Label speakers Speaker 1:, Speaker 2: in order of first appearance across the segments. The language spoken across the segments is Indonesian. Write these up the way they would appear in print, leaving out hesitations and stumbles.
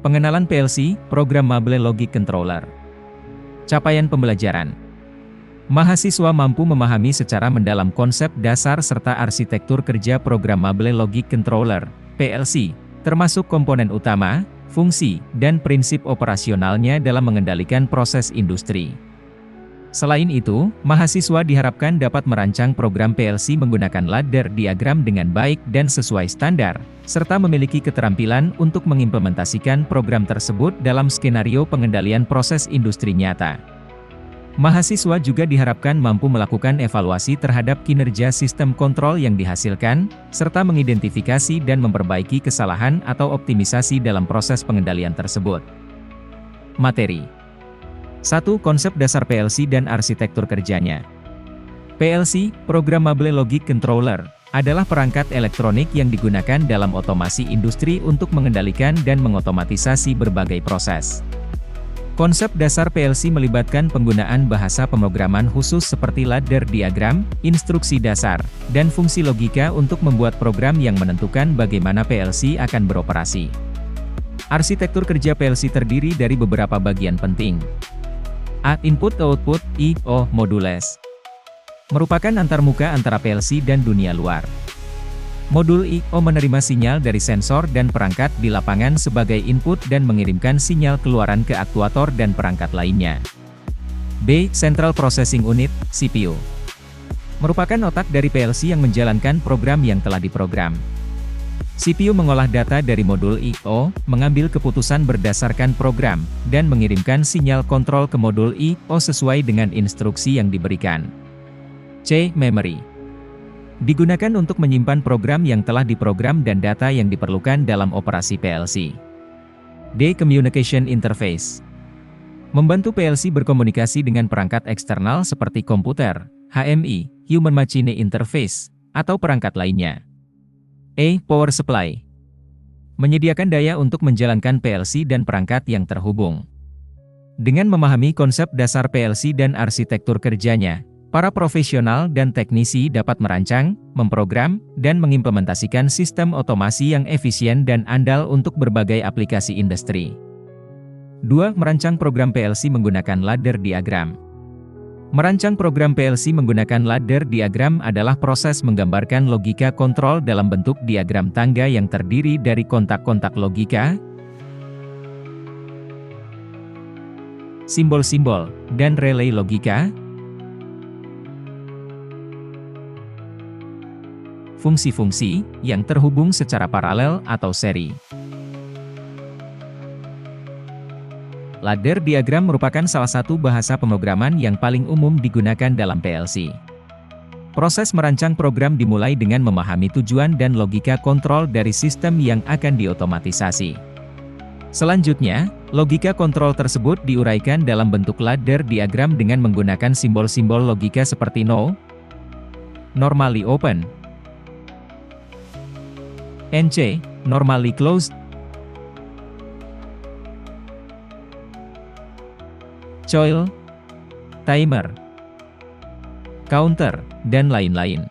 Speaker 1: Pengenalan PLC, Programmable Logic Controller. Capaian pembelajaran. Mahasiswa mampu memahami secara mendalam konsep dasar serta arsitektur kerja Programmable Logic Controller, PLC, termasuk komponen utama, fungsi, dan prinsip operasionalnya dalam mengendalikan proses industri. Selain itu, mahasiswa diharapkan dapat merancang program PLC menggunakan ladder diagram dengan baik dan sesuai standar, serta memiliki keterampilan untuk mengimplementasikan program tersebut dalam skenario pengendalian proses industri nyata. Mahasiswa juga diharapkan mampu melakukan evaluasi terhadap kinerja sistem kontrol yang dihasilkan, serta mengidentifikasi dan memperbaiki kesalahan atau optimisasi dalam proses pengendalian tersebut. Materi 1. Konsep dasar PLC dan arsitektur kerjanya. PLC, Programmable Logic Controller, adalah perangkat elektronik yang digunakan dalam otomasi industri untuk mengendalikan dan mengotomatisasi berbagai proses. Konsep dasar PLC melibatkan penggunaan bahasa pemrograman khusus seperti ladder diagram, instruksi dasar, dan fungsi logika untuk membuat program yang menentukan bagaimana PLC akan beroperasi. Arsitektur kerja PLC terdiri dari beberapa bagian penting. A. Input-output, I/O modules. Merupakan antarmuka antara PLC dan dunia luar. Modul I/O menerima sinyal dari sensor dan perangkat di lapangan sebagai input dan mengirimkan sinyal keluaran ke aktuator dan perangkat lainnya. B. Central Processing Unit, CPU. Merupakan otak dari PLC yang menjalankan program yang telah diprogram. CPU mengolah data dari modul I/O, mengambil keputusan berdasarkan program, dan mengirimkan sinyal kontrol ke modul I/O sesuai dengan instruksi yang diberikan. C. Memory. Digunakan untuk menyimpan program yang telah diprogram dan data yang diperlukan dalam operasi PLC. D. Communication Interface. Membantu PLC berkomunikasi dengan perangkat eksternal seperti komputer, HMI, Human Machine Interface, atau perangkat lainnya. E. Power Supply. Menyediakan daya untuk menjalankan PLC dan perangkat yang terhubung. Dengan memahami konsep dasar PLC dan arsitektur kerjanya, para profesional dan teknisi dapat merancang, memprogram, dan mengimplementasikan sistem otomasi yang efisien dan andal untuk berbagai aplikasi industri. 2. Merancang program PLC menggunakan ladder diagram. Merancang program PLC menggunakan ladder diagram adalah proses menggambarkan logika kontrol dalam bentuk diagram tangga yang terdiri dari kontak-kontak logika, simbol-simbol, dan relay logika, fungsi-fungsi yang terhubung secara paralel atau seri. Ladder diagram merupakan salah satu bahasa pemrograman yang paling umum digunakan dalam PLC. Proses merancang program dimulai dengan memahami tujuan dan logika kontrol dari sistem yang akan diotomatisasi. Selanjutnya, logika kontrol tersebut diuraikan dalam bentuk ladder diagram dengan menggunakan simbol-simbol logika seperti no, normally open, NC, normally closed, coil, timer, counter, dan lain-lain.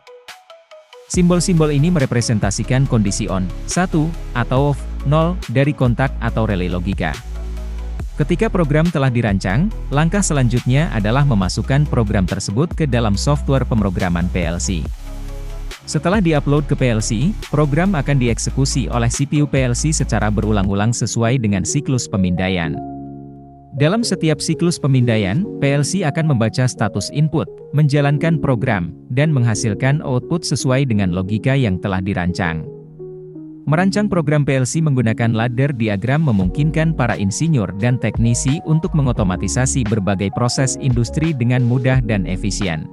Speaker 1: Simbol-simbol ini merepresentasikan kondisi on, 1, atau off, 0, dari kontak atau relay logika. Ketika program telah dirancang, langkah selanjutnya adalah memasukkan program tersebut ke dalam software pemrograman PLC. Setelah diupload ke PLC, program akan dieksekusi oleh CPU PLC secara berulang-ulang sesuai dengan siklus pemindaian. Dalam setiap siklus pemindaian, PLC akan membaca status input, menjalankan program, dan menghasilkan output sesuai dengan logika yang telah dirancang. Merancang program PLC menggunakan ladder diagram memungkinkan para insinyur dan teknisi untuk mengotomatisasi berbagai proses industri dengan mudah dan efisien.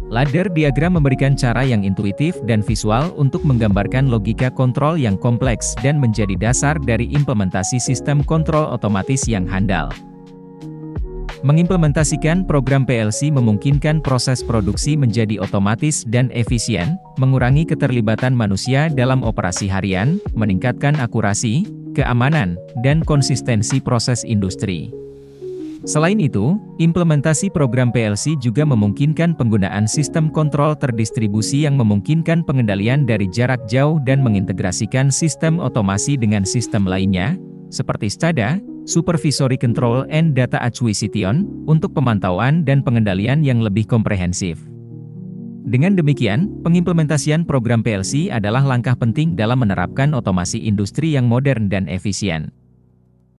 Speaker 1: Ladder diagram memberikan cara yang intuitif dan visual untuk menggambarkan logika kontrol yang kompleks dan menjadi dasar dari implementasi sistem kontrol otomatis yang handal. Mengimplementasikan program PLC memungkinkan proses produksi menjadi otomatis dan efisien, mengurangi keterlibatan manusia dalam operasi harian, meningkatkan akurasi, keamanan, dan konsistensi proses industri. Selain itu, implementasi program PLC juga memungkinkan penggunaan sistem kontrol terdistribusi yang memungkinkan pengendalian dari jarak jauh dan mengintegrasikan sistem otomasi dengan sistem lainnya, seperti SCADA, Supervisory Control and Data Acquisition, untuk pemantauan dan pengendalian yang lebih komprehensif. Dengan demikian, pengimplementasian program PLC adalah langkah penting dalam menerapkan otomasi industri yang modern dan efisien.